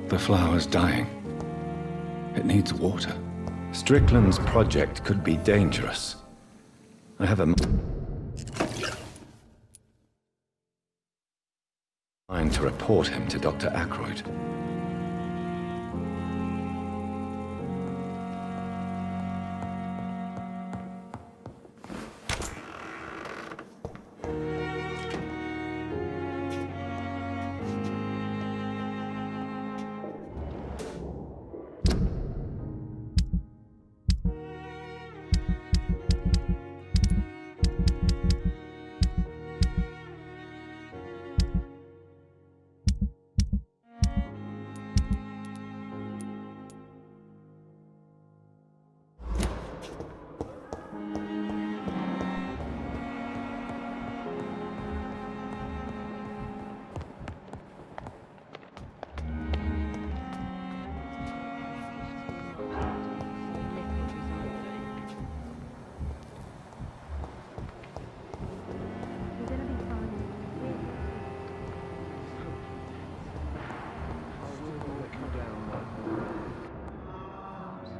The flower's dying. It needs water. Strickland's project could be dangerous. I have a mind to report him to Dr. Ackroyd.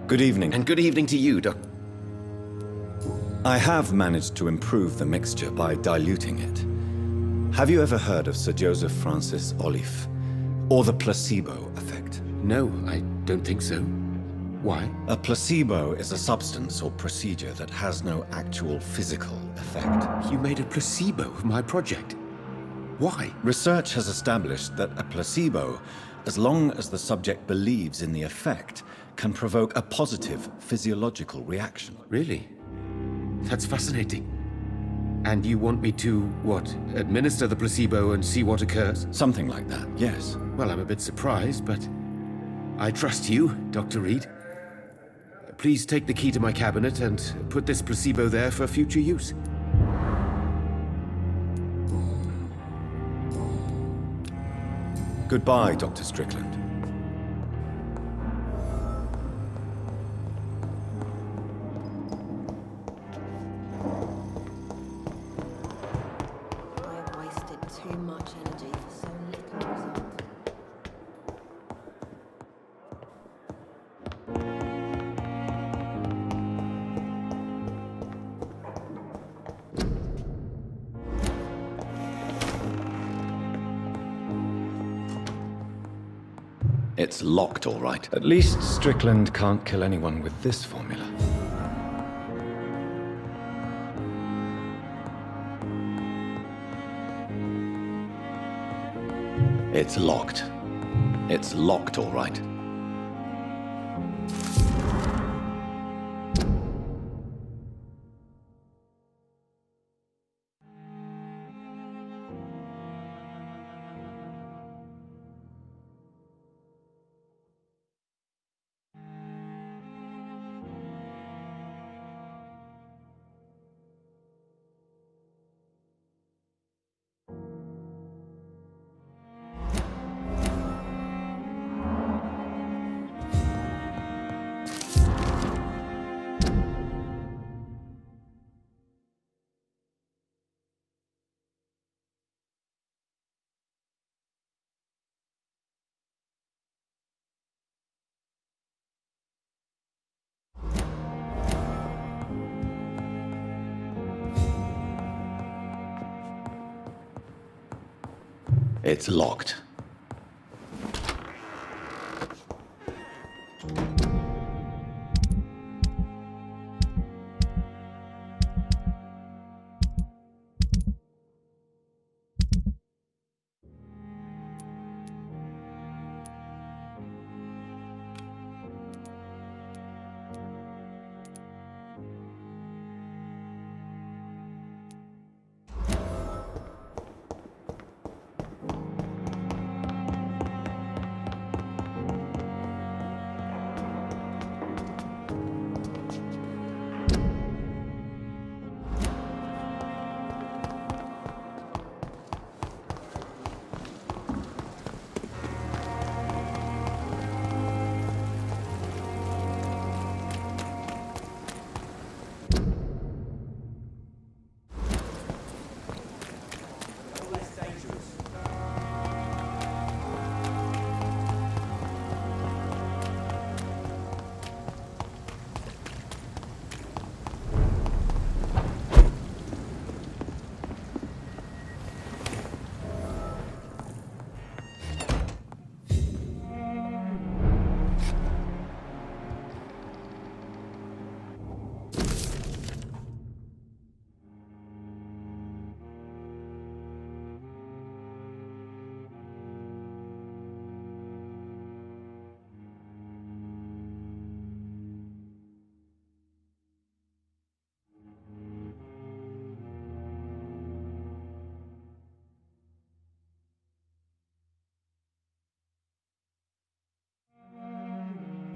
Good evening. And good evening to you, Doc. I have managed to improve the mixture by diluting it. Have you ever heard of Sir Joseph Francis Olive, or the placebo effect? No, I don't think so. Why? A placebo is a substance or procedure that has no actual physical effect. You made a placebo of my project. Why? Research has established that a placebo, as long as the subject believes in the effect, can provoke a positive physiological reaction. Really? That's fascinating. And you want me to, what, administer the placebo and see what occurs? Something like that, yes. Well, I'm a bit surprised, but I trust you, Dr. Reed. Please take the key to my cabinet and put this placebo there for future use. Goodbye, Dr. Strickland. Too much energy for so little result. It's locked, all right. At least Strickland can't kill anyone with this formula. It's locked. It's locked, all right. It's locked.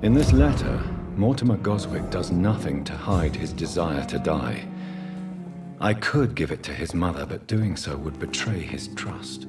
In this letter, Mortimer Goswick does nothing to hide his desire to die. I could give it to his mother, but doing so would betray his trust.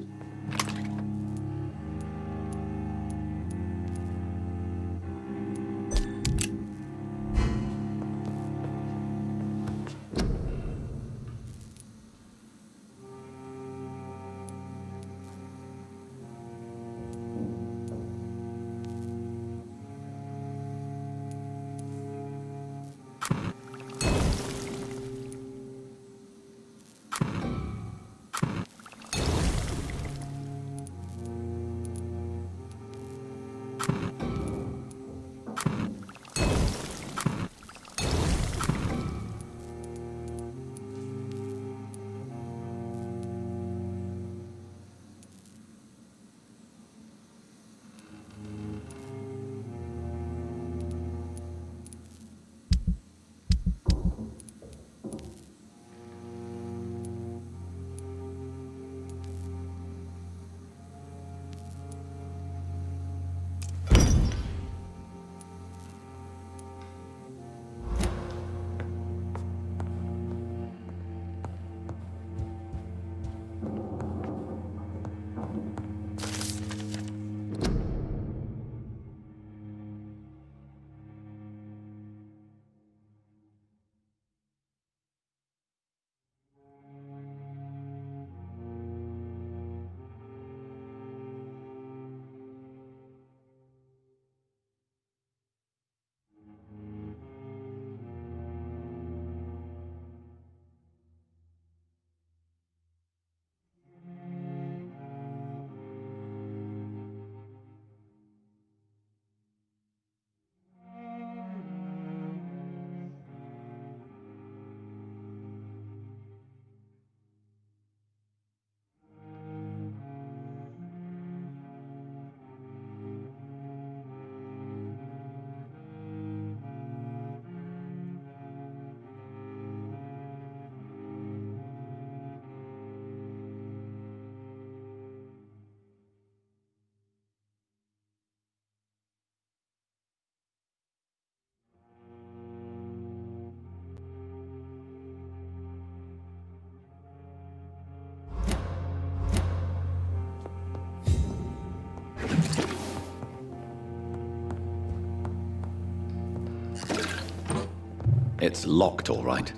It's locked, all right.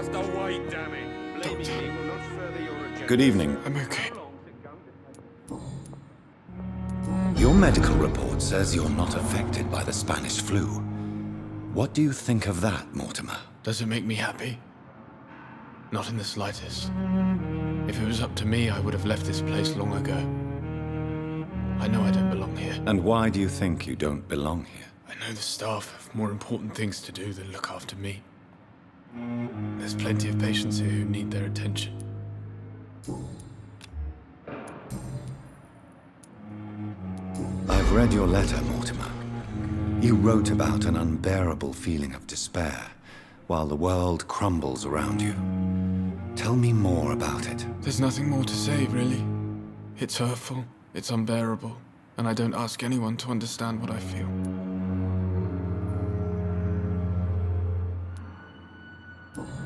must await, damn it. Blaming me will not further your agenda. Good evening. I'm okay. Your medical report says you're not affected by the Spanish flu. What do you think of that, Mortimer? Does it make me happy? Not in the slightest. If it was up to me, I would have left this place long ago. I know I don't belong here. And why do you think you don't belong here? I know the staff have more important things to do than look after me. There's plenty of patients here who need their attention. I've read your letter, Mortimer. You wrote about an unbearable feeling of despair, while the world crumbles around you. Tell me more about it. There's nothing more to say, really. It's hurtful, it's unbearable, and I don't ask anyone to understand what I feel.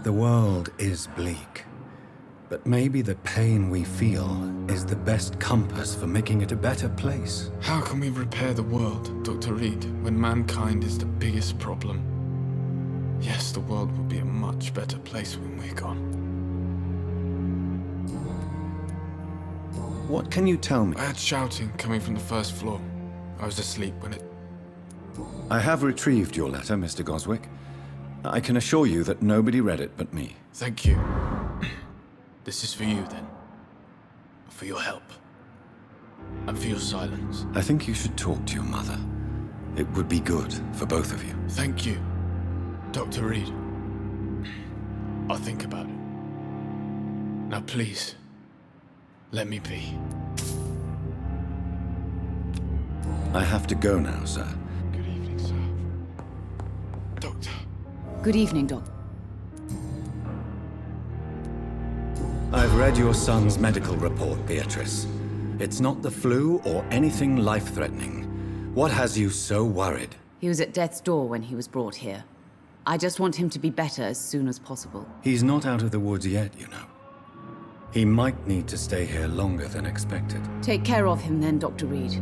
The world is bleak, but maybe the pain we feel is the best compass for making it a better place. How can we repair the world, Dr. Reed, when mankind is the biggest problem? Yes, the world will be a much better place when we're gone. What can you tell me? I had shouting coming from the first floor. I was asleep when it... I have retrieved your letter, Mr. Goswick. I can assure you that nobody read it but me. Thank you. This is for you, then. For your help. And for your silence. I think you should talk to your mother. It would be good for both of you. Thank you, Dr. Reed. I'll think about it. Now, please, let me be. I have to go now, sir. Good evening, sir. Doctor. Good evening, Doc. I've read your son's medical report, Beatrice. It's not the flu or anything life-threatening. What has you so worried? He was at death's door when he was brought here. I just want him to be better as soon as possible. He's not out of the woods yet, you know. He might need to stay here longer than expected. Take care of him then, Dr. Reed.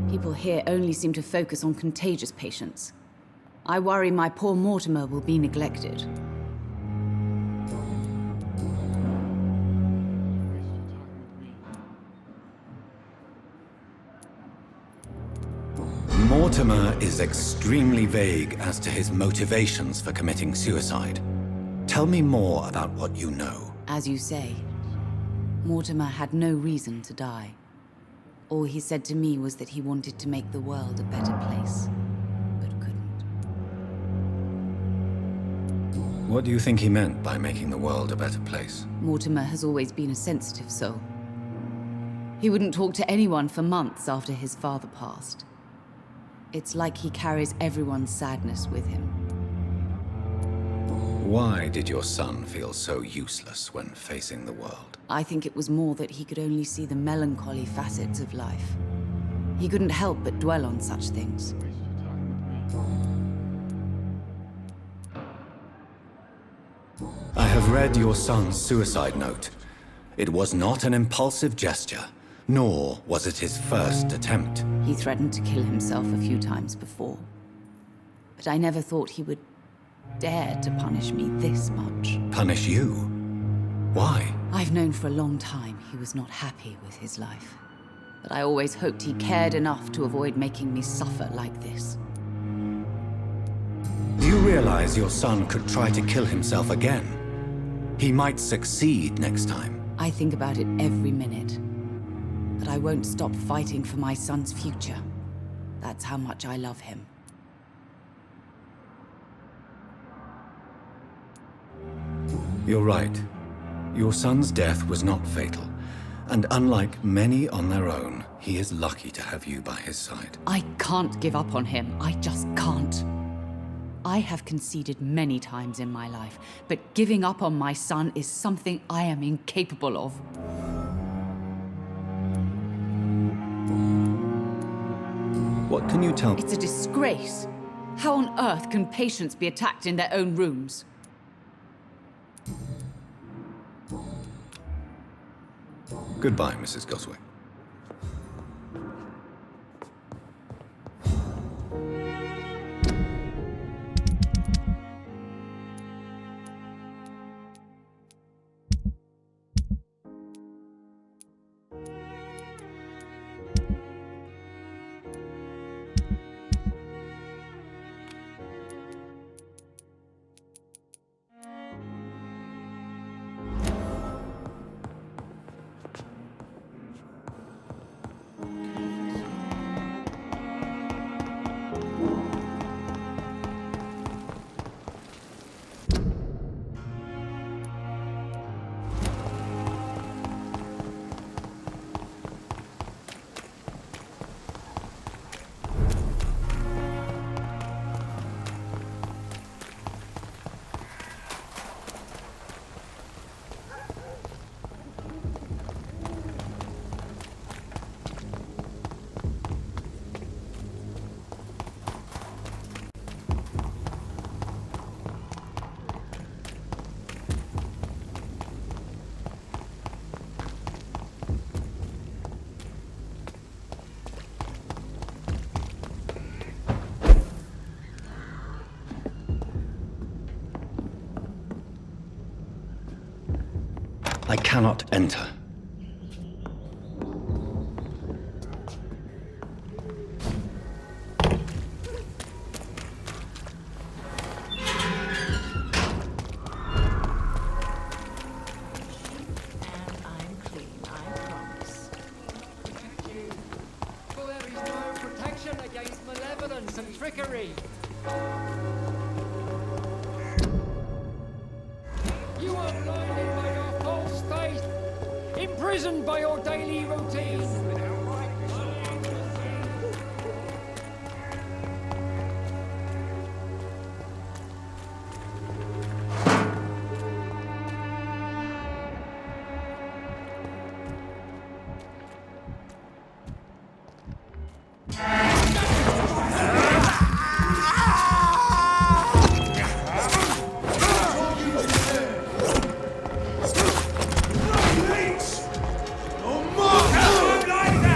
People here only seem to focus on contagious patients. I worry my poor Mortimer will be neglected. Mortimer is extremely vague as to his motivations for committing suicide. Tell me more about what you know. As you say, Mortimer had no reason to die. All he said to me was that he wanted to make the world a better place, but couldn't. What do you think he meant by making the world a better place? Mortimer has always been a sensitive soul. He wouldn't talk to anyone for months after his father passed. It's like he carries everyone's sadness with him. Why did your son feel so useless when facing the world? I think it was more that he could only see the melancholy facets of life. He couldn't help but dwell on such things. I have read your son's suicide note. It was not an impulsive gesture, nor was it his first attempt. He threatened to kill himself a few times before. But I never thought he would dare to punish me this much. Punish you? Why? I've known for a long time he was not happy with his life. But I always hoped he cared enough to avoid making me suffer like this. Do you realize your son could try to kill himself again? He might succeed next time. I think about it every minute. But I won't stop fighting for my son's future. That's how much I love him. You're right. Your son's death was not fatal. And unlike many on their own, he is lucky to have you by his side. I can't give up on him. I just can't. I have conceded many times in my life, but giving up on my son is something I am incapable of. What can you tell me? It's a disgrace. How on earth can patients be attacked in their own rooms? Goodbye, Mrs. Goswick. I cannot enter. Imprisoned by your daily routine. No more!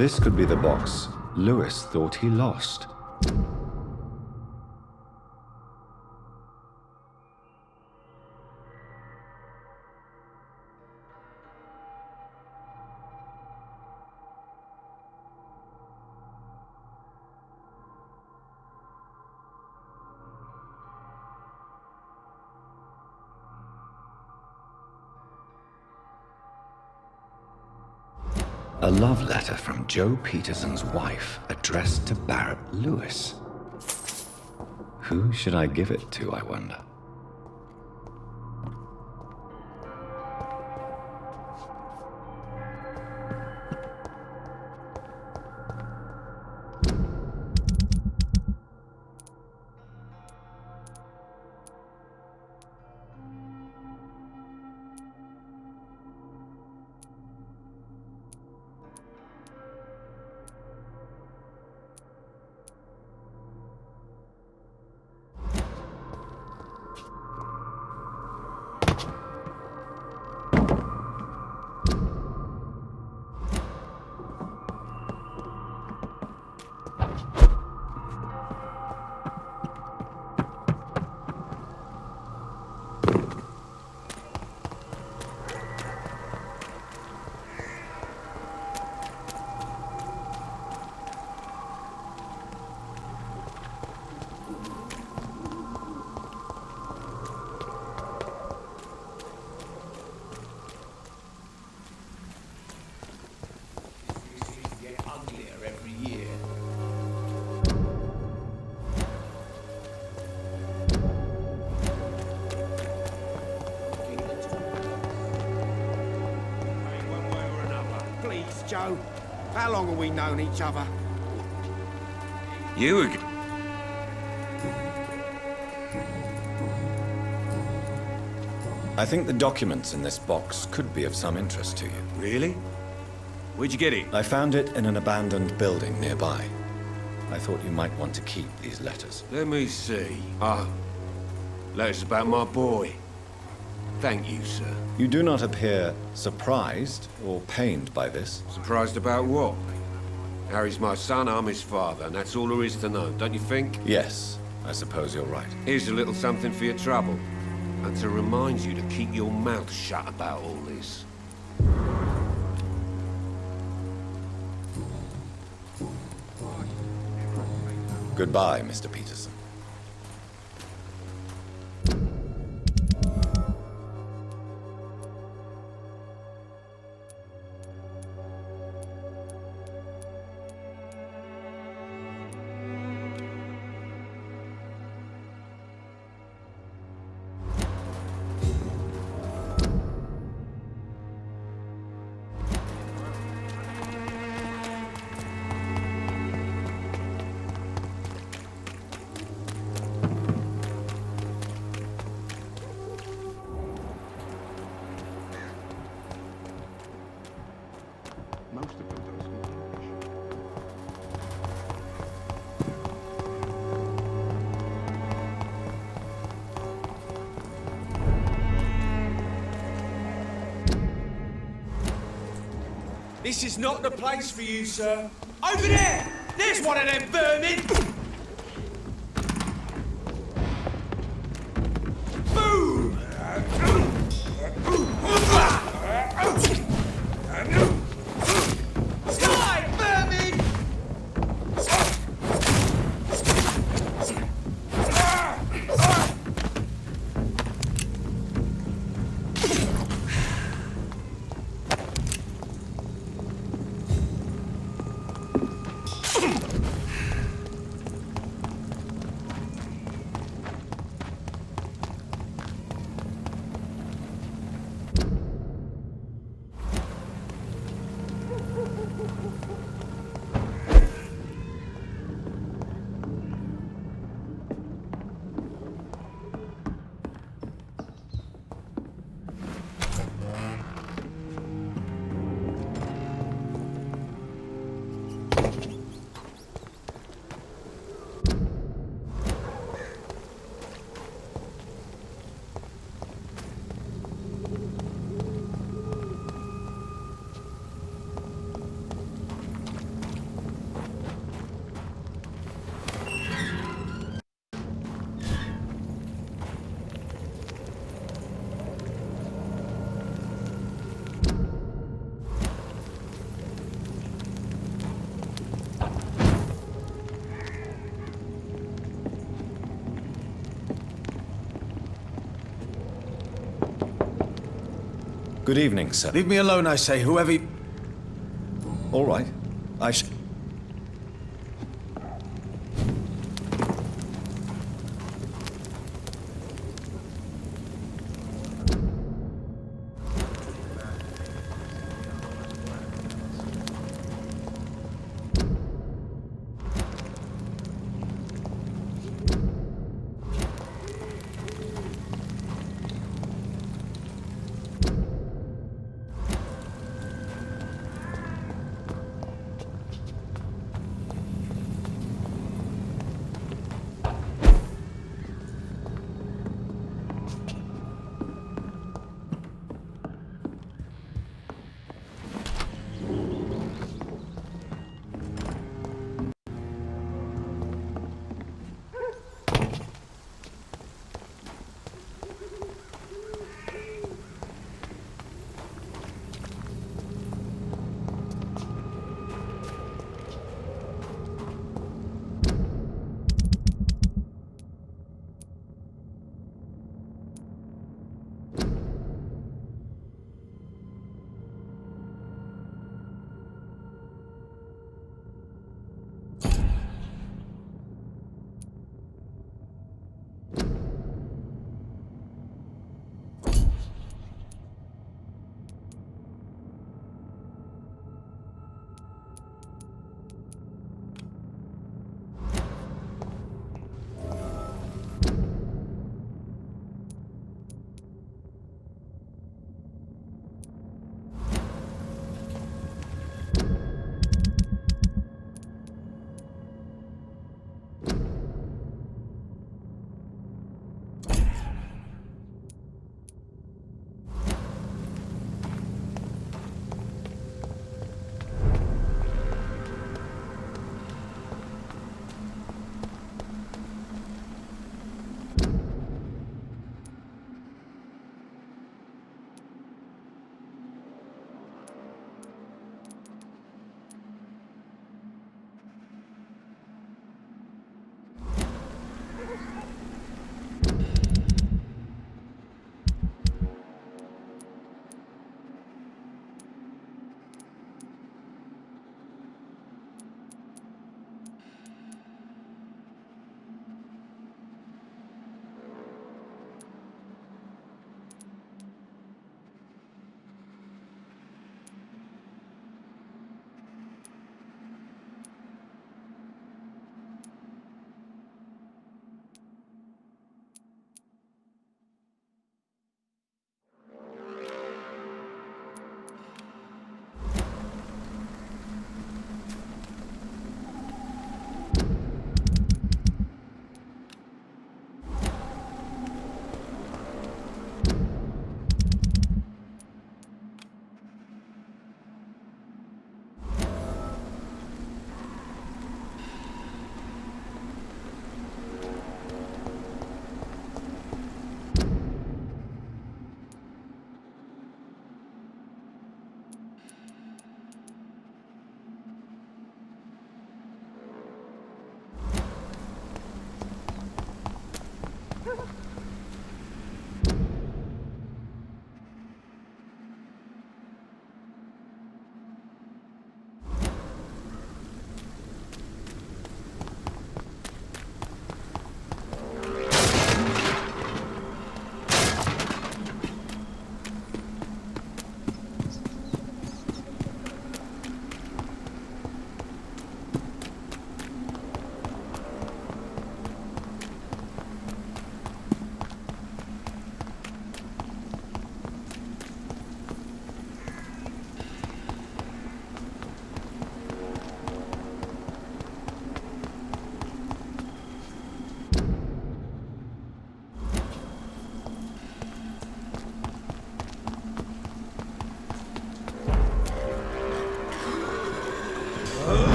This could be the box Lewis thought he lost. A love letter from Joe Peterson's wife, addressed to Barrett Lewis. Who should I give it to, I wonder? Joe, how long have we known each other? You again? I think the documents in this box could be of some interest to you. Really? Where'd you get it? I found it in an abandoned building nearby. I thought you might want to keep these letters. Let me see. Letters about my boy. Thank you, sir. You do not appear surprised or pained by this. Surprised about what? Harry's my son, I'm his father, and that's all there is to know, don't you think? Yes, I suppose you're right. Here's a little something for your trouble. And to remind you to keep your mouth shut about all this. Goodbye, Mr. Peterson. This is not the place for you, sir. Over there! There's one of them vermin! Boom! Die, vermin! Good evening, sir. Leave me alone, I say, whoever you... All right.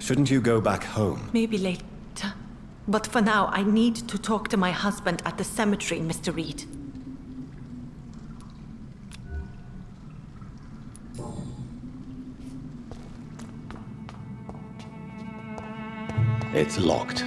Shouldn't you go back home? Maybe later. But for now, I need to talk to my husband at the cemetery, Mr. Reed. It's locked.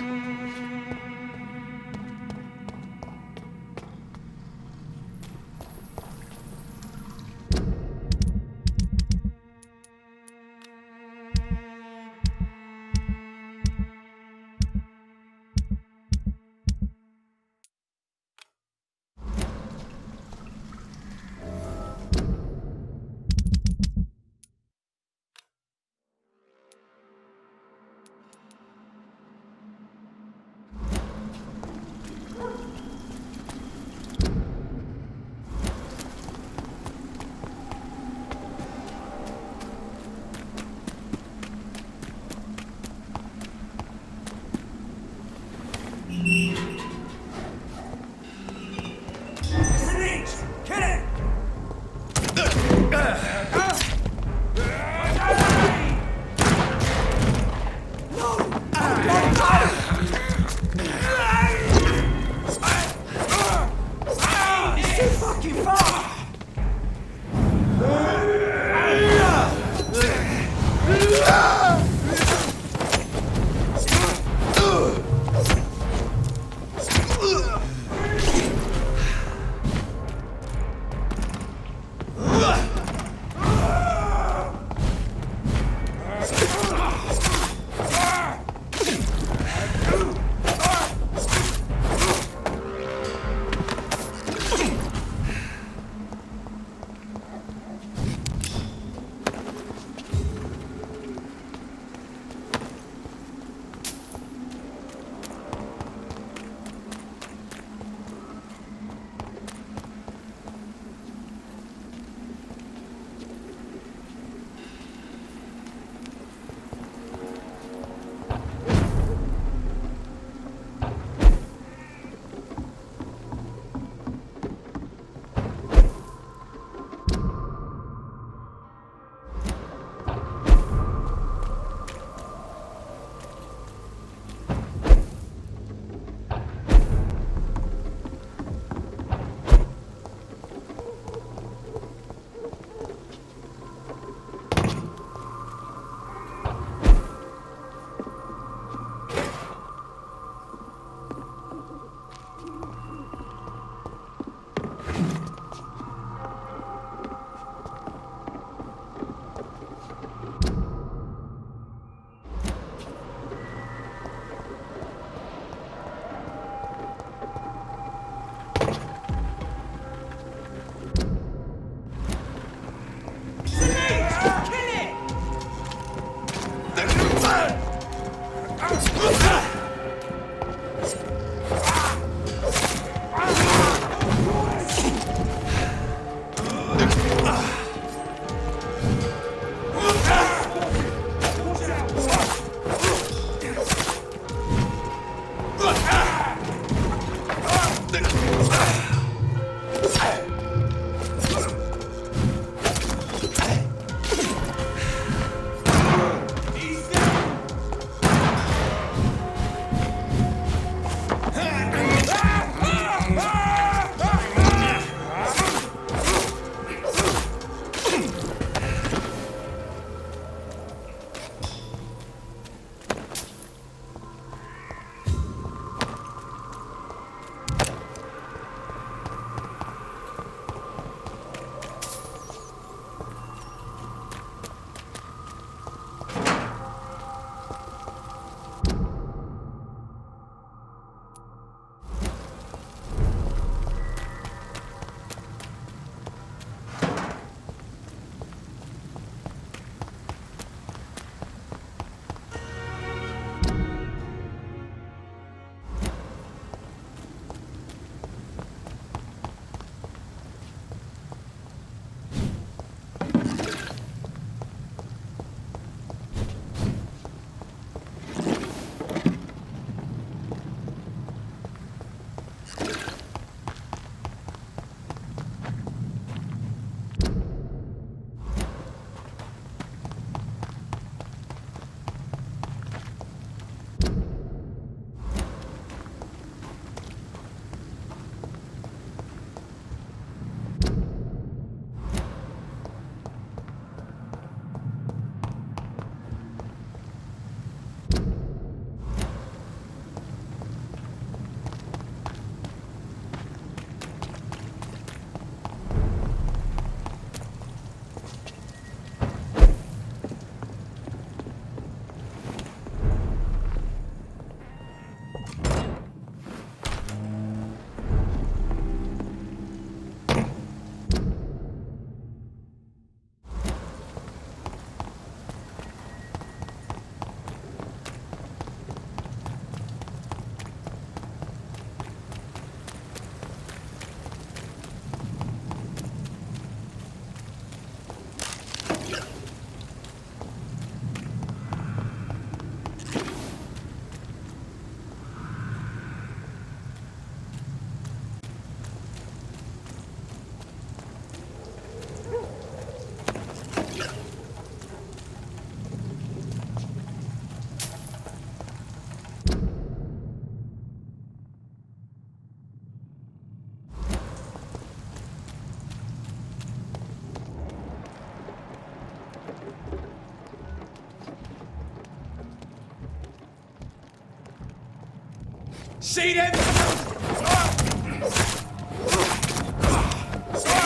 See them?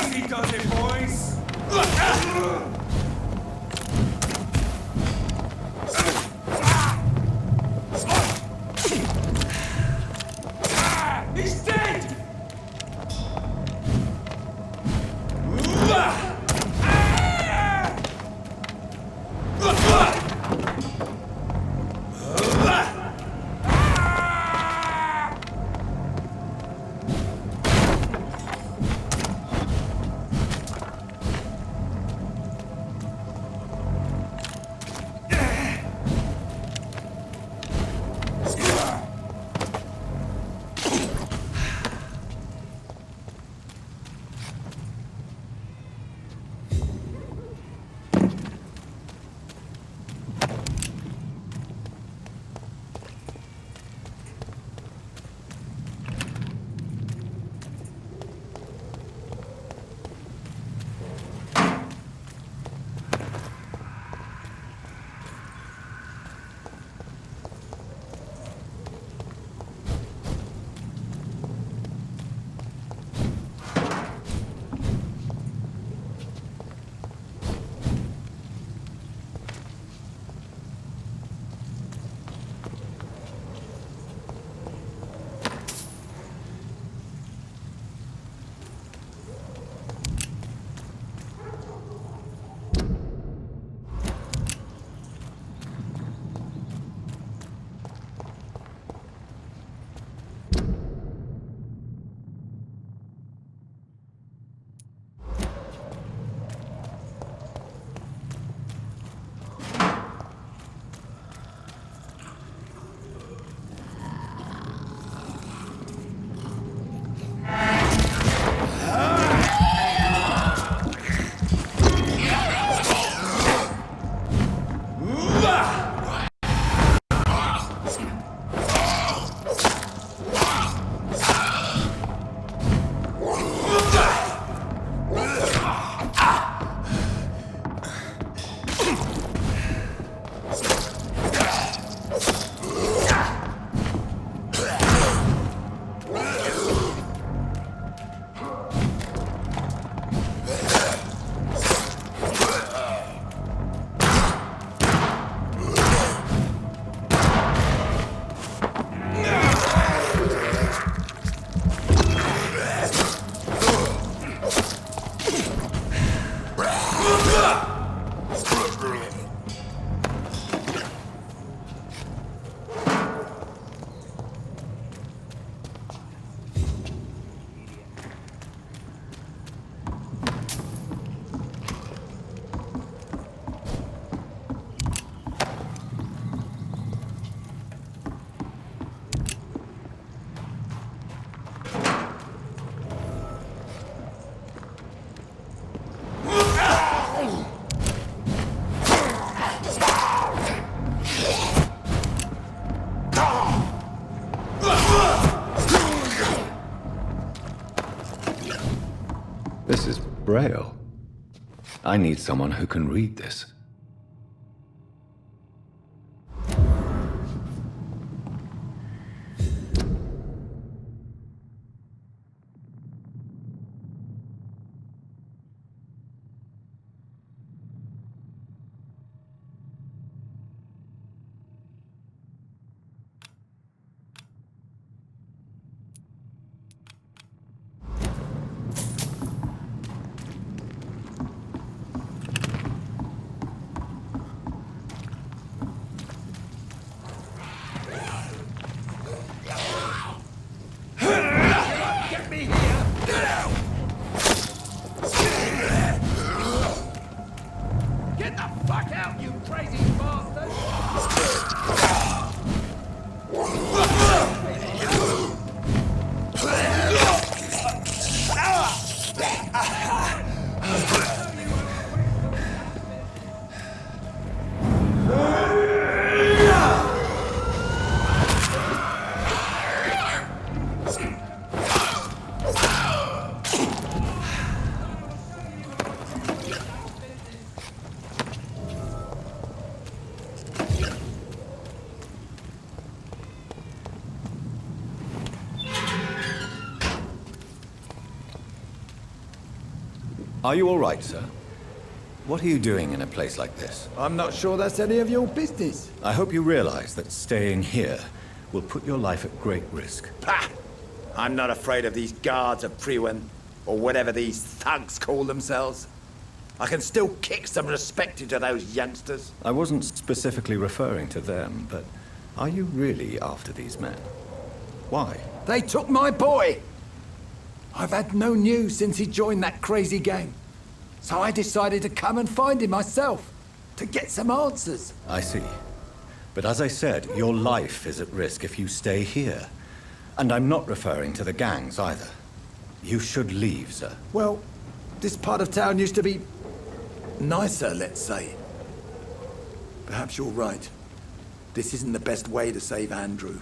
Easy does it, boys. He's dead! This is Braille. I need someone who can read this. Are you all right, sir? What are you doing in a place like this? I'm not sure that's any of your business. I hope you realize that staying here will put your life at great risk. Pah! I'm not afraid of these guards of Priwen, or whatever these thugs call themselves. I can still kick some respect into those youngsters. I wasn't specifically referring to them, but are you really after these men? Why? They took my boy! I've had no news since he joined that crazy gang. So I decided to come and find him myself, to get some answers. I see. But as I said, your life is at risk if you stay here. And I'm not referring to the gangs either. You should leave, sir. Well, this part of town used to be nicer, let's say. Perhaps you're right. This isn't the best way to save Andrew.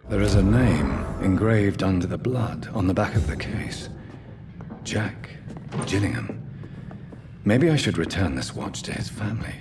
There is a name engraved under the blood on the back of the case. Jack Gillingham. Maybe I should return this watch to his family.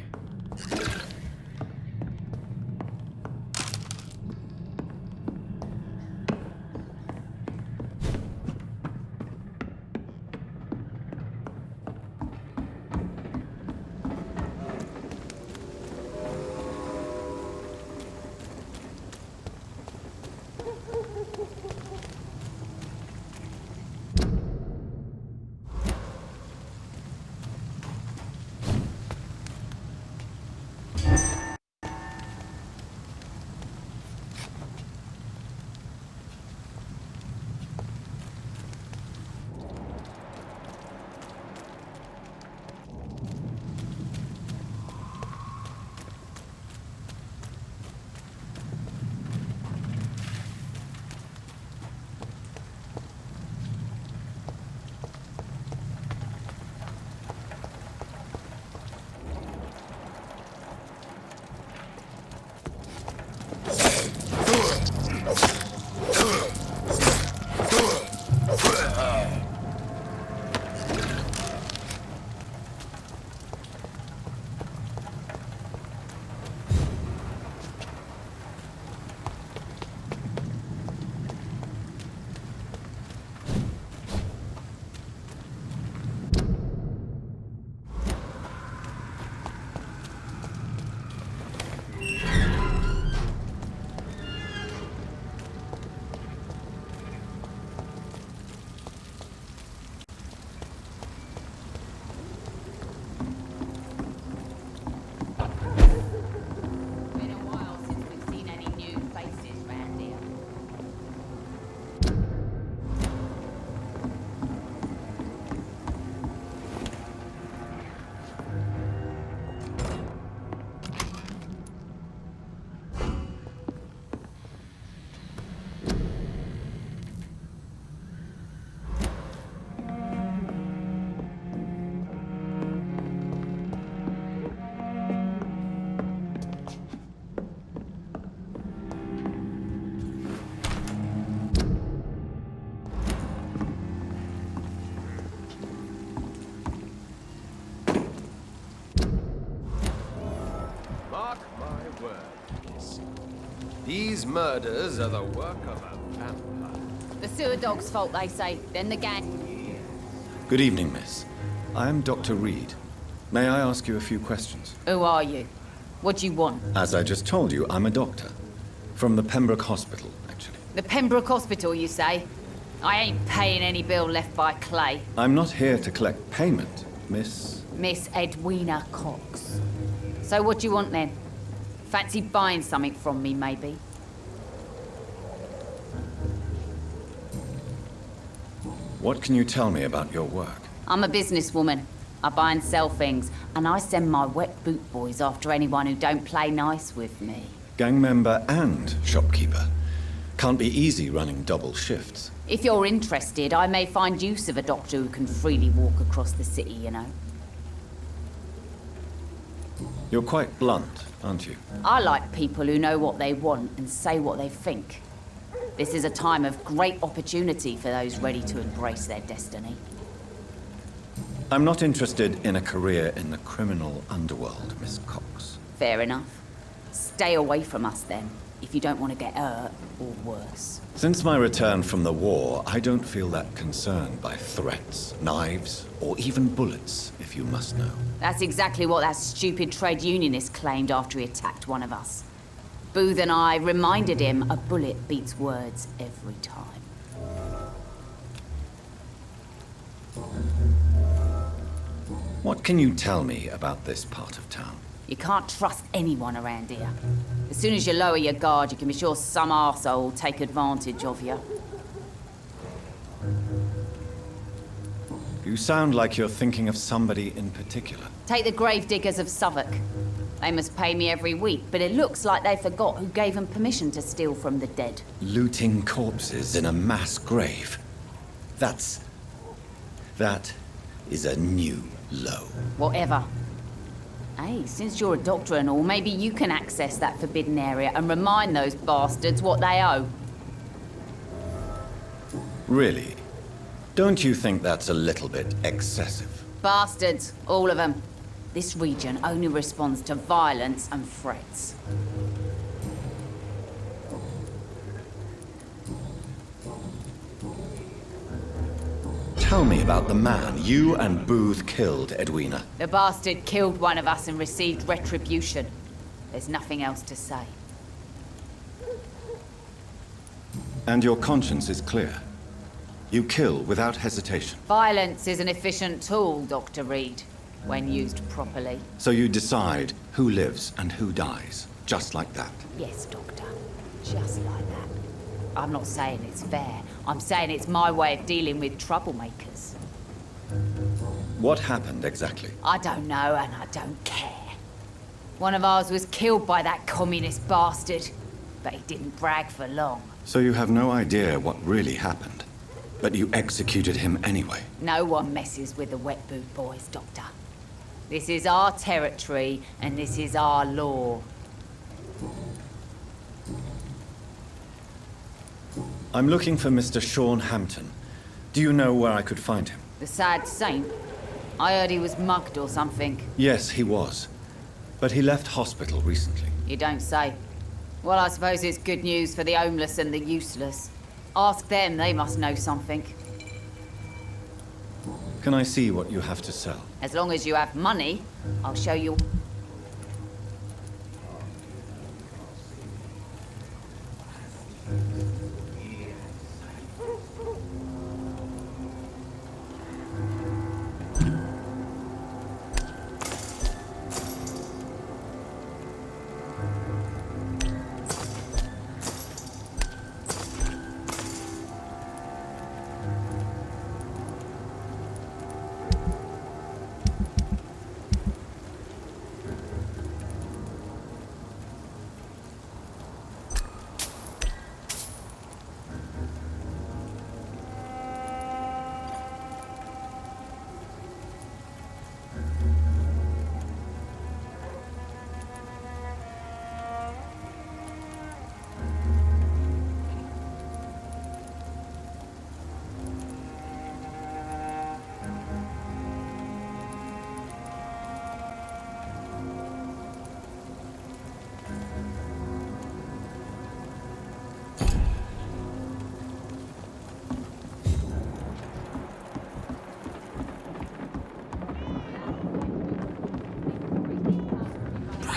These murders are the work of a vampire. The sewer dog's fault, they say. Then the gang. Good evening, miss. I am Dr. Reed. May I ask you a few questions? Who are you? What do you want? As I just told you, I'm a doctor. From the Pembroke Hospital, actually. The Pembroke Hospital, you say? I ain't paying any bill left by Clay. I'm not here to collect payment, Miss... Miss Edwina Cox. So what do you want then? Fancy buying something from me, maybe? What can you tell me about your work? I'm a businesswoman. I buy and sell things, and I send my wet boot boys after anyone who don't play nice with me. Gang member and shopkeeper. Can't be easy running double shifts. If you're interested, I may find use of a doctor who can freely walk across the city, you know. You're quite blunt, aren't you? I like people who know what they want and say what they think. This is a time of great opportunity for those ready to embrace their destiny. I'm not interested in a career in the criminal underworld, Miss Cox. Fair enough. Stay away from us then, if you don't want to get hurt or worse. Since my return from the war, I don't feel that concerned by threats, knives, or even bullets, if you must know. That's exactly what that stupid trade unionist claimed after he attacked one of us. Booth and I reminded him a bullet beats words every time. What can you tell me about this part of town? You can't trust anyone around here. As soon as you lower your guard, you can be sure some arsehole will take advantage of you. You sound like you're thinking of somebody in particular. Take the gravediggers of Southwark. They must pay me every week, but it looks like they forgot who gave them permission to steal from the dead. Looting corpses in a mass grave. That is a new low. Whatever. Hey, since you're a doctor and all, maybe you can access that forbidden area and remind those bastards what they owe. Really? Don't you think that's a little bit excessive? Bastards, all of them. This region only responds to violence and threats. Tell me about the man you and Booth killed, Edwina. The bastard killed one of us and received retribution. There's nothing else to say. And your conscience is clear. You kill without hesitation. Violence is an efficient tool, Dr. Reed, when used properly. So you decide who lives and who dies, just like that. Yes, Doctor. Just like that. I'm not saying it's fair. I'm saying it's my way of dealing with troublemakers. What happened exactly? I don't know, and I don't care. One of ours was killed by that communist bastard, but he didn't brag for long. So you have no idea what really happened, but you executed him anyway. No one messes with the wet boot boys, Doctor. This is our territory, and this is our law. I'm looking for Mr. Sean Hampton. Do you know where I could find him? The sad saint? I heard he was mugged or something. Yes, he was. But he left hospital recently. You don't say. Well, I suppose it's good news for the homeless and the useless. Ask them, they must know something. Can I see what you have to sell? As long as you have money, I'll show you.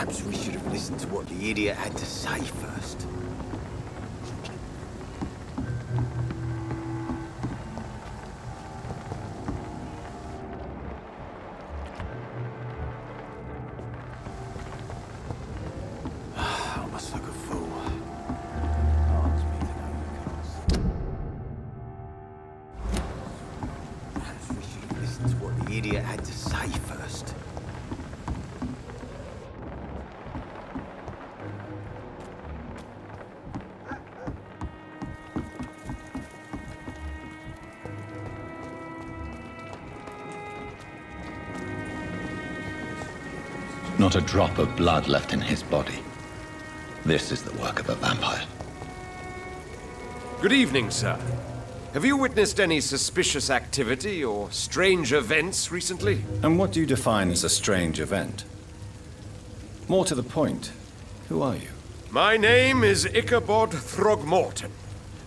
Perhaps we should have listened to what the idiot had to say first. I must look a fool. Perhaps we should have listened to what the idiot had to say first. Not a drop of blood left in his body. This is the work of a vampire. Good evening, sir. Have you witnessed any suspicious activity or strange events recently? And what do you define as a strange event? More to the point, who are you? My name is Ichabod Throgmorton,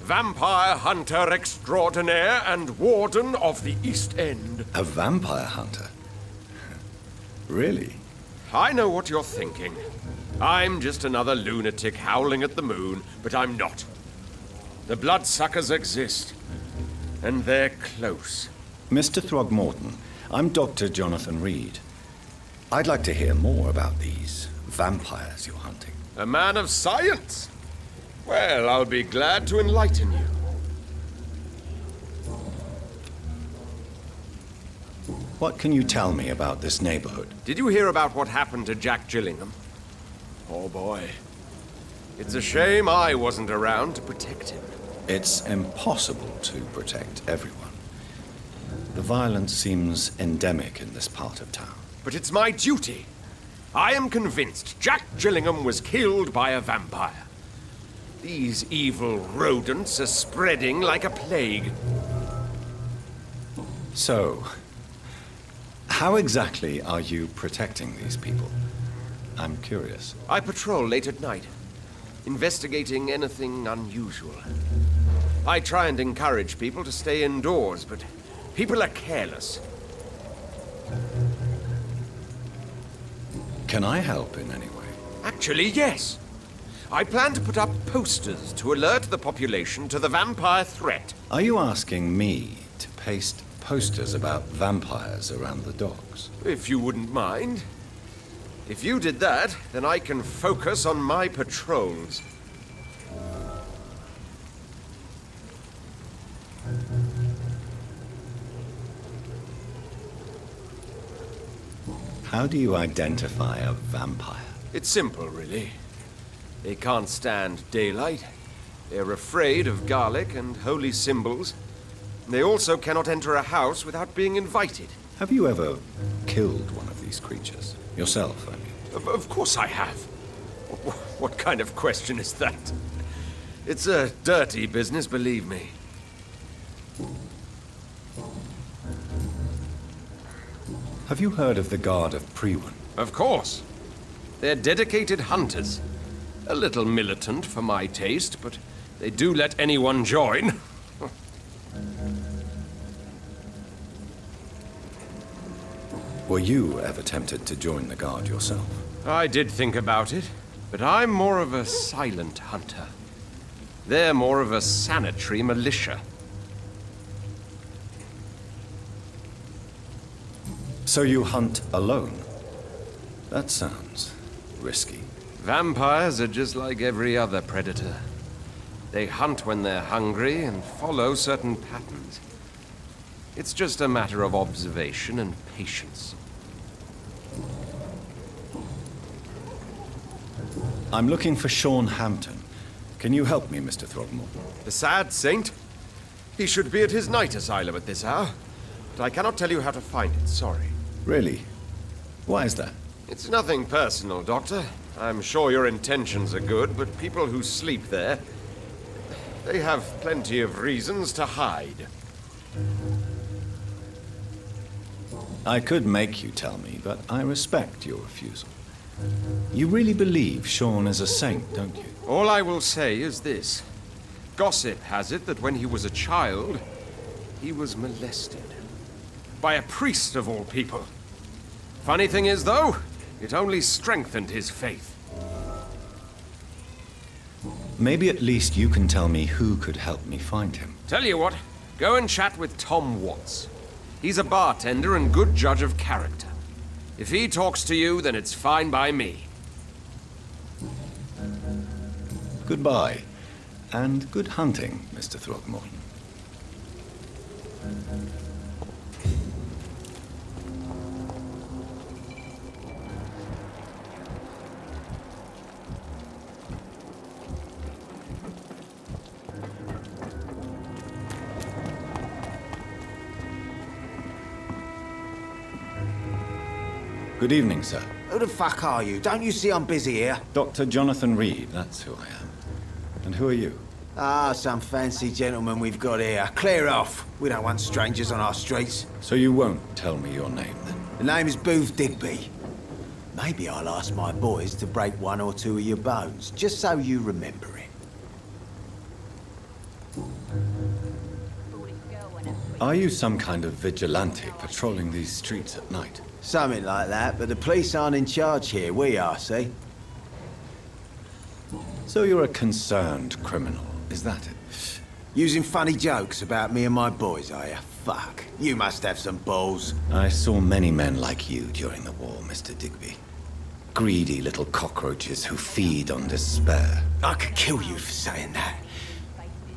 vampire hunter extraordinaire and warden of the East End. A vampire hunter? Really? I know what you're thinking. I'm just another lunatic howling at the moon, but I'm not. The bloodsuckers exist, and they're close. Mr. Throgmorton, I'm Dr. Jonathan Reed. I'd like to hear more about these vampires you're hunting. A man of science? Well, I'll be glad to enlighten you. What can you tell me about this neighborhood? Did you hear about what happened to Jack Gillingham? Oh boy. It's a shame I wasn't around to protect him. It's impossible to protect everyone. The violence seems endemic in this part of town. But it's my duty. I am convinced Jack Gillingham was killed by a vampire. These evil rodents are spreading like a plague. So, how exactly are you protecting these people? I'm curious. I patrol late at night, investigating anything unusual. I try and encourage people to stay indoors, but people are careless. Can I help in any way? Actually, yes. I plan to put up posters to alert the population to the vampire threat. Are you asking me to paste posters about vampires around the docks? If you wouldn't mind. If you did that, then I can focus on my patrols. How do you identify a vampire? It's simple, really. They can't stand daylight. They're afraid of garlic and holy symbols. They also cannot enter a house without being invited. Have you ever killed one of these creatures? Yourself, I mean. Of course I have. What kind of question is that? It's a dirty business, believe me. Have you heard of the Guard of Priwen? Of course. They're dedicated hunters. A little militant for my taste, but they do let anyone join. Were you ever tempted to join the Guard yourself? I did think about it, but I'm more of a silent hunter. They're more of a sanitary militia. So you hunt alone? That sounds risky. Vampires are just like every other predator. They hunt when they're hungry and follow certain patterns. It's just a matter of observation and patience. I'm looking for Sean Hampton. Can you help me, Mr. Throgmorton? The sad saint? He should be at his night asylum at this hour. But I cannot tell you how to find it, sorry. Really? Why is that? It's nothing personal, Doctor. I'm sure your intentions are good, but people who sleep there, they have plenty of reasons to hide. I could make you tell me, but I respect your refusal. You really believe Sean is a saint, don't you? All I will say is this. Gossip has it that when he was a child, he was molested. By a priest of all people. Funny thing is, though, It only strengthened his faith. Maybe at least you can tell me who could help me find him. Tell you what, go and chat with Tom Watts. He's a bartender and good judge of character. If he talks to you, then it's fine by me. Goodbye, and good hunting, Mr. Throgmorton. Good evening, sir. Who the fuck are you? Don't you see I'm busy here? Dr. Jonathan Reed, that's who I am. And who are you? Ah, some fancy gentleman we've got here. Clear off. We don't want strangers on our streets. So you won't tell me your name, then? The name is Booth Digby. Maybe I'll ask my boys to break one or two of your bones, just so you remember it. Are you some kind of vigilante patrolling these streets at night? Something like that, but the police aren't in charge here. We are, see? So you're a concerned criminal, is that it? Using funny jokes about me and my boys, are you? Fuck. You must have some balls. I saw many men like you during the war, Mr. Digby. Greedy little cockroaches who feed on despair. I could kill you for saying that.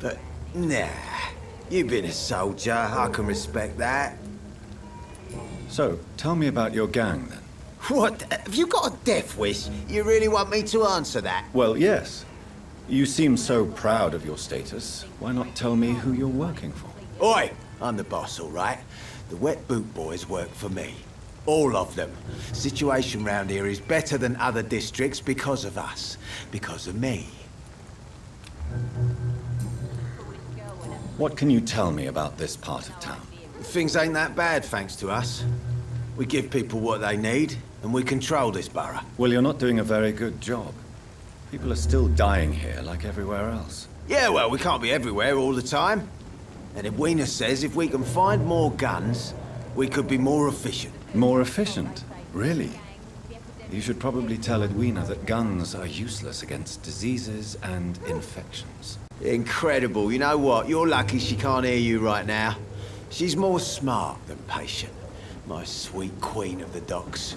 But, nah. You've been a soldier. I can respect that. So, tell me about your gang, then. What? Have you got a death wish? You really want me to answer that? Well, yes. You seem so proud of your status. Why not tell me who you're working for? Oi! I'm the boss, all right? The wet boot boys work for me. All of them. Situation round here is better than other districts because of us. Because of me. What can you tell me about this part of town? Things ain't that bad, thanks to us. We give people what they need, and we control this borough. Well, you're not doing a very good job. People are still dying here, like everywhere else. Yeah, well, we can't be everywhere all the time. And Edwina says if we can find more guns, we could be more efficient. More efficient? Really? You should probably tell Edwina that guns are useless against diseases and infections. Incredible. You know what? You're lucky she can't hear you right now. She's more smart than patient. My sweet queen of the docks.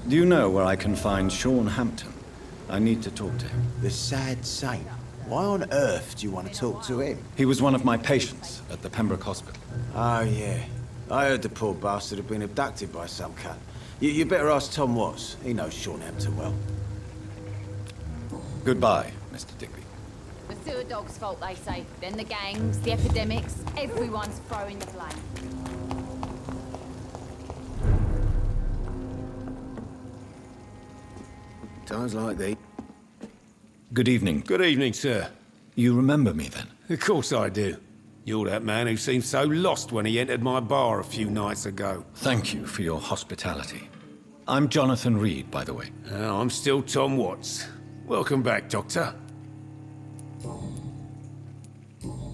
Do you know where I can find Sean Hampton? I need to talk to him. The sad saint. Why on earth do you want to talk to him? He was one of my patients at the Pembroke Hospital. Oh, yeah. I heard the poor bastard had been abducted by some cunt. You better ask Tom Watts. He knows Sean Hampton well. Goodbye, Mr. Digby. The sewer dog's fault, they say. Then the gangs, the epidemics, everyone's throwing the blame. Times like these. Good evening. Good evening, sir. You remember me, then? Of course I do. You're that man who seemed so lost when he entered my bar a few nights ago. Thank you for your hospitality. I'm Jonathan Reed, by the way. I'm still Tom Watts. Welcome back, Doctor.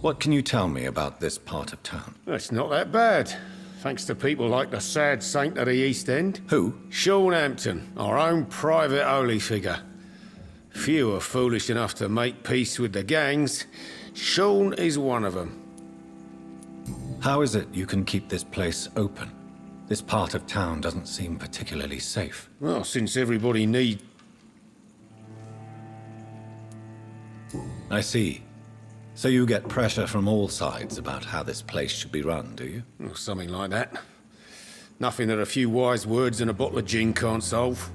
What can you tell me about this part of town? It's not that bad. Thanks to people like the sad saint of the East End. Who? Sean Hampton, our own private holy figure. Few are foolish enough to make peace with the gangs. Sean is one of them. How is it you can keep this place open? This part of town doesn't seem particularly safe. Well, since everybody needs... I see. So you get pressure from all sides about how this place should be run, do you? Well, something like that. Nothing that a few wise words and a bottle of gin can't solve.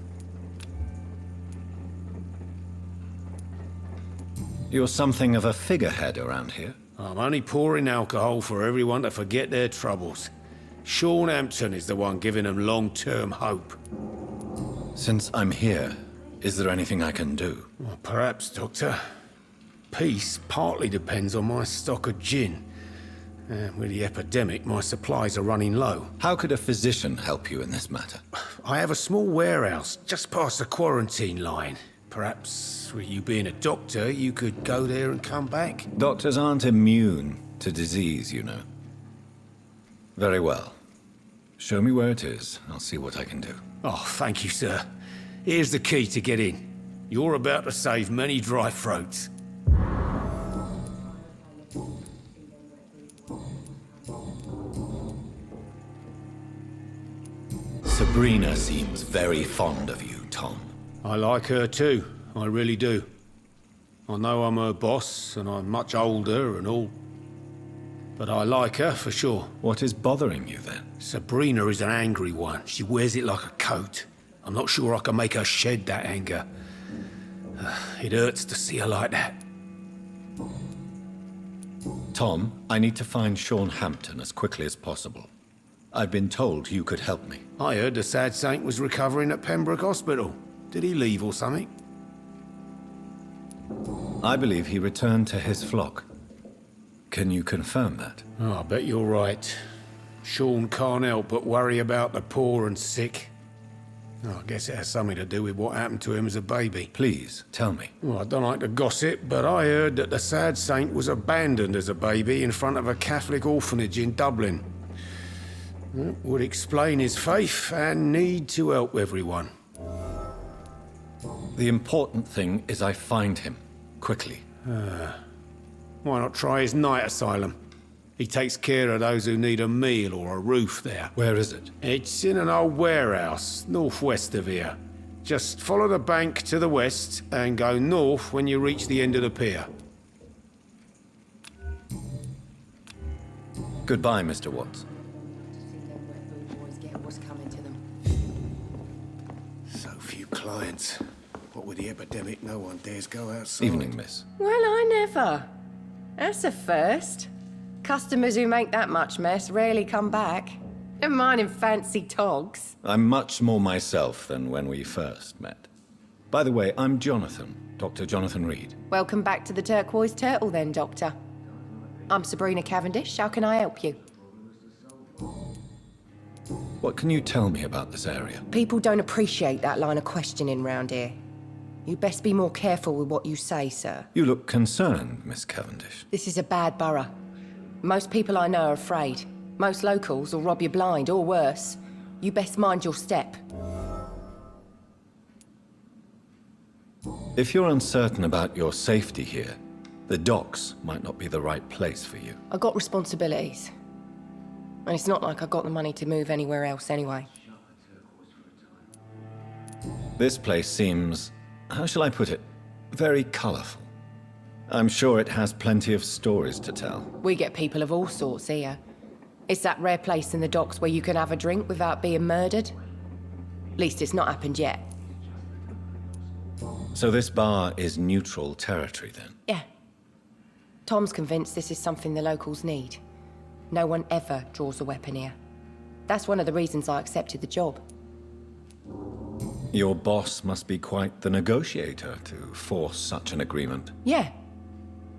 You're something of a figurehead around here. I'm only pouring alcohol for everyone to forget their troubles. Sean Hampton is the one giving them long-term hope. Since I'm here, is there anything I can do? Well, perhaps, Doctor. Peace partly depends on my stock of gin. With the epidemic, my supplies are running low. How could a physician help you in this matter? I have a small warehouse just past the quarantine line. Perhaps, with you being a doctor, you could go there and come back? Doctors aren't immune to disease, you know. Very well. Show me where it is. I'll see what I can do. Oh, thank you, sir. Here's the key to get in. You're about to save many dry throats. Sabrina seems very fond of you, Tom. I like her too. I really do. I know I'm her boss, and I'm much older and all. But I like her, for sure. What is bothering you, then? Sabrina is an angry one. She wears it like a coat. I'm not sure I can make her shed that anger. It hurts to see her like that. Tom, I need to find Sean Hampton as quickly as possible. I've been told you could help me. I heard the sad saint was recovering at Pembroke Hospital. Did he leave or something? I believe he returned to his flock. Can you confirm that? Oh, I bet you're right. Sean can't help but worry about the poor and sick. Oh, I guess it has something to do with what happened to him as a baby. Please, tell me. Well, I don't like to gossip, but I heard that the sad saint was abandoned as a baby in front of a Catholic orphanage in Dublin. That would explain his faith and need to help everyone. The important thing is I find him, quickly. Why not try his night asylum? He takes care of those who need a meal or a roof there. Where is it? It's in an old warehouse, northwest of here. Just follow the bank to the west and go north when you reach the end of the pier. Goodbye, Mr. Watts. So few clients. What with the epidemic, no one dares go outside. Evening, miss. Well, I never. That's a first. Customers who make that much mess rarely come back. Never mind in fancy togs. I'm much more myself than when we first met. By the way, I'm Jonathan, Dr. Jonathan Reed. Welcome back to the Turquoise Turtle then, Doctor. I'm Sabrina Cavendish. How can I help you? What can you tell me about this area? People don't appreciate that line of questioning round here. You best be more careful with what you say, sir. You look concerned, Miss Cavendish. This is a bad borough. Most people I know are afraid. Most locals will rob you blind, or worse. You best mind your step. If you're uncertain about your safety here, the docks might not be the right place for you. I got responsibilities. And it's not like I got the money to move anywhere else anyway. This place seems, how shall I put it, very colorful. I'm sure it has plenty of stories to tell. We get people of all sorts here. It's that rare place in the docks where you can have a drink without being murdered. At least it's not happened yet. So this bar is neutral territory then? Yeah. Tom's convinced this is something the locals need. No one ever draws a weapon here. That's one of the reasons I accepted the job. Your boss must be quite the negotiator to force such an agreement. Yeah.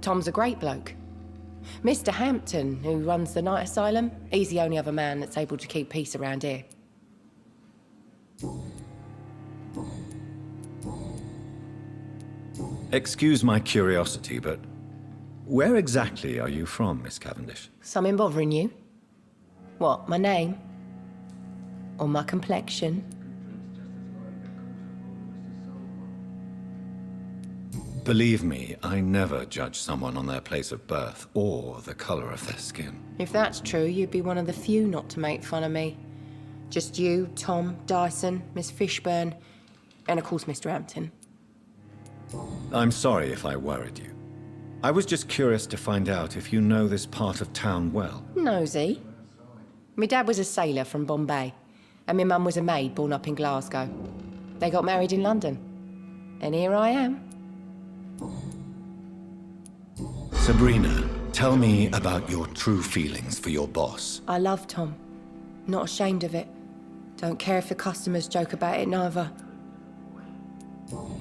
Tom's a great bloke. Mr. Hampton, who runs the night asylum, he's the only other man that's able to keep peace around here. Excuse my curiosity, but where exactly are you from, Miss Cavendish? Something bothering you? What, my name? Or my complexion? Believe me, I never judge someone on their place of birth or the color of their skin. If that's true, you'd be one of the few not to make fun of me. Just you, Tom, Dyson, Miss Fishburne, and of course Mr. Hampton. I'm sorry if I worried you. I was just curious to find out if you know this part of town well. Nosy. My dad was a sailor from Bombay, and my mum was a maid born up in Glasgow. They got married in London. And here I am. Sabrina, tell me about your true feelings for your boss. I love Tom. Not ashamed of it. Don't care if the customers joke about it neither.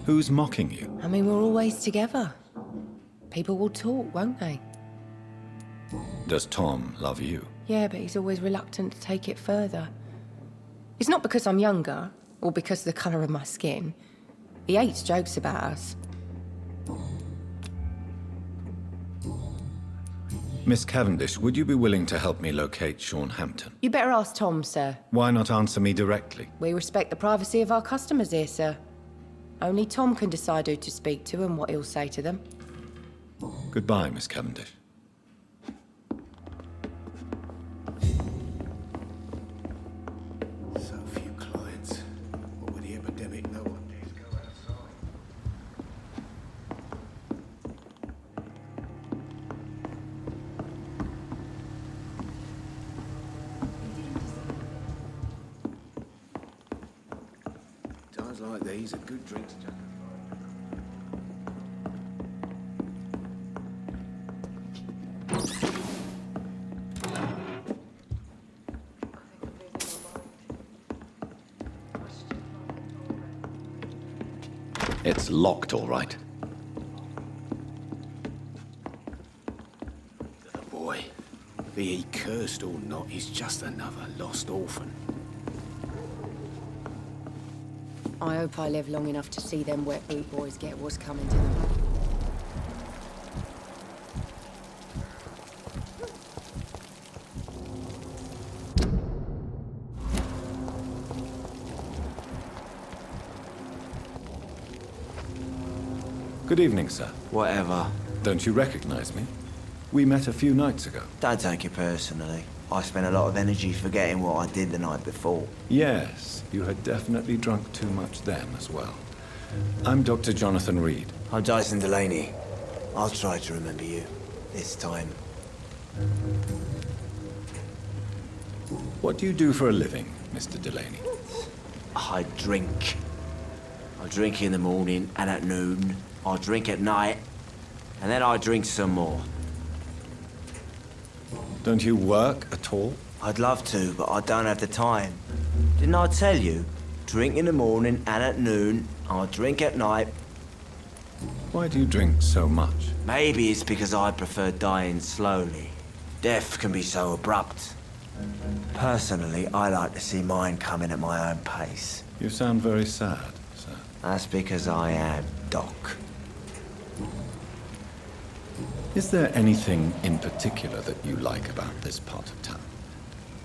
Who's mocking you? I mean, we're always together. People will talk, won't they? Does Tom love you? Yeah, but he's always reluctant to take it further. It's not because I'm younger, or because of the colour of my skin. He hates jokes about us. Miss Cavendish, would you be willing to help me locate Sean Hampton? You better ask Tom, sir. Why not answer me directly? We respect the privacy of our customers here, sir. Only Tom can decide who to speak to and what he'll say to them. Goodbye, Miss Cavendish. So few clients. What with the epidemic, no one dares go outside. Times like these, a good drink's justified. It's locked, all right. The boy, be he cursed or not, he's just another lost orphan. I hope I live long enough to see them wet boot boys get what's coming to them. Good evening, sir. Whatever. Don't you recognize me? We met a few nights ago. Don't take it personally. I spent a lot of energy forgetting what I did the night before. Yes, you had definitely drunk too much then as well. I'm Dr. Jonathan Reed. I'm Dyson Delaney. I'll try to remember you. This time. What do you do for a living, Mr. Delaney? I drink. I drink in the morning and at noon. I drink at night. And then I drink some more. Don't you work at all? I'd love to, but I don't have the time. Didn't I tell you? Drink in the morning and at noon. I drink at night. Why do you drink so much? Maybe it's because I prefer dying slowly. Death can be so abrupt. Personally, I like to see mine coming at my own pace. You sound very sad, sir. That's because I am, Doc. Is there anything in particular that you like about this part of town?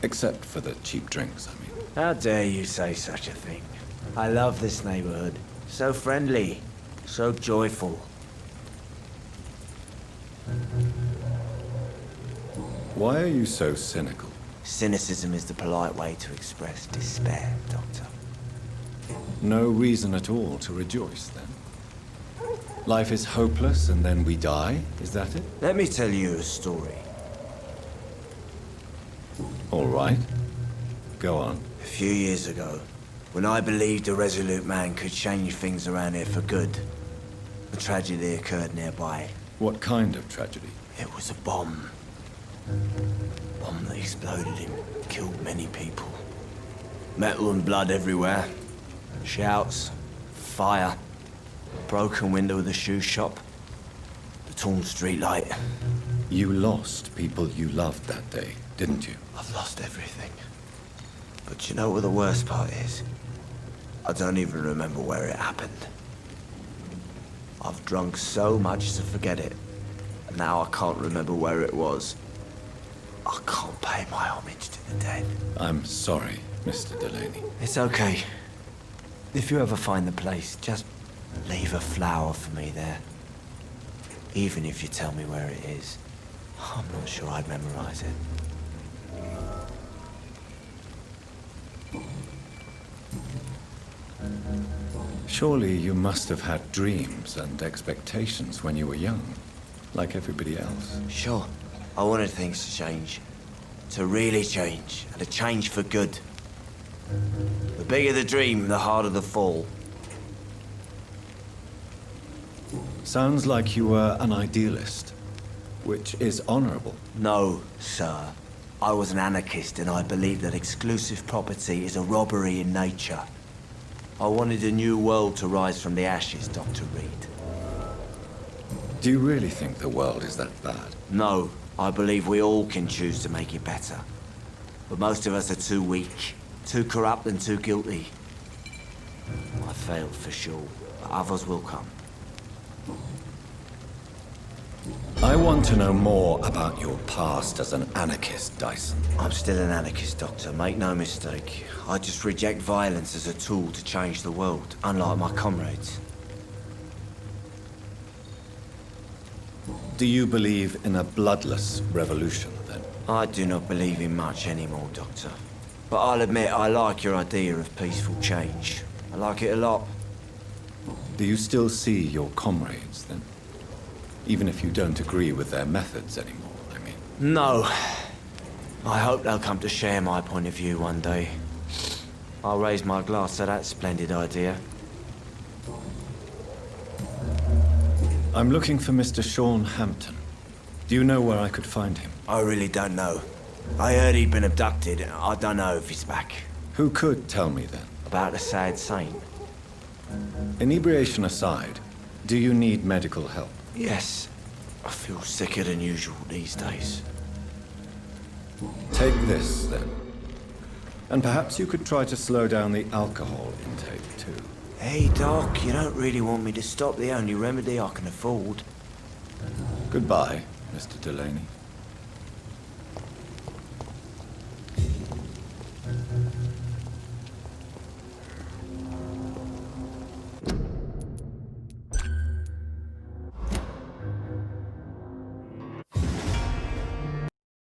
Except for the cheap drinks, I mean. How dare you say such a thing? I love this neighborhood. So friendly, so joyful. Why are you so cynical? Cynicism is the polite way to express despair, Doctor. No reason at all to rejoice, then? Life is hopeless and then we die, is that it? Let me tell you a story. All right. Go on. A few years ago, when I believed a resolute man could change things around here for good, a tragedy occurred nearby. What kind of tragedy? It was a bomb. A bomb that exploded and killed many people. Metal and blood everywhere. Shouts, fire, broken window of the shoe shop, the torn street light. You lost people you loved that day, didn't you? I've lost everything. But you know what the worst part is? I don't even remember where it happened. I've drunk so much to forget it, and now I can't remember where it was. I can't pay my homage to the dead. I'm sorry, Mr. Delaney. It's okay. If you ever find the place, just leave a flower for me there. Even if you tell me where it is, I'm not sure I'd memorize it. Surely you must have had dreams and expectations when you were young, like everybody else. Sure. I wanted things to change. To really change, and to change for good. The bigger the dream, the harder the fall. Sounds like you were an idealist, which is honorable. No, sir. I was an anarchist, and I believed that exclusive property is a robbery in nature. I wanted a new world to rise from the ashes, Dr. Reed. Do you really think the world is that bad? No, I believe we all can choose to make it better. But most of us are too weak, too corrupt and too guilty. I failed for sure, but others will come. I want to know more about your past as an anarchist, Dyson. I'm still an anarchist, Doctor. Make no mistake. I just reject violence as a tool to change the world, unlike my comrades. Do you believe in a bloodless revolution, then? I do not believe in much anymore, Doctor. But I'll admit I like your idea of peaceful change. I like it a lot. Do you still see your comrades, then? Even if you don't agree with their methods anymore, I mean. No. I hope they'll come to share my point of view one day. I'll raise my glass to that splendid idea. I'm looking for Mr. Sean Hampton. Do you know where I could find him? I really don't know. I heard he'd been abducted. I don't know if he's back. Who could tell me, then? About the sad saint. Inebriation aside, do you need medical help? Yes. I feel sicker than usual these days. Take this, then. And perhaps you could try to slow down the alcohol intake, too. Hey, Doc, you don't really want me to stop the only remedy I can afford. Goodbye, Mr. Delaney.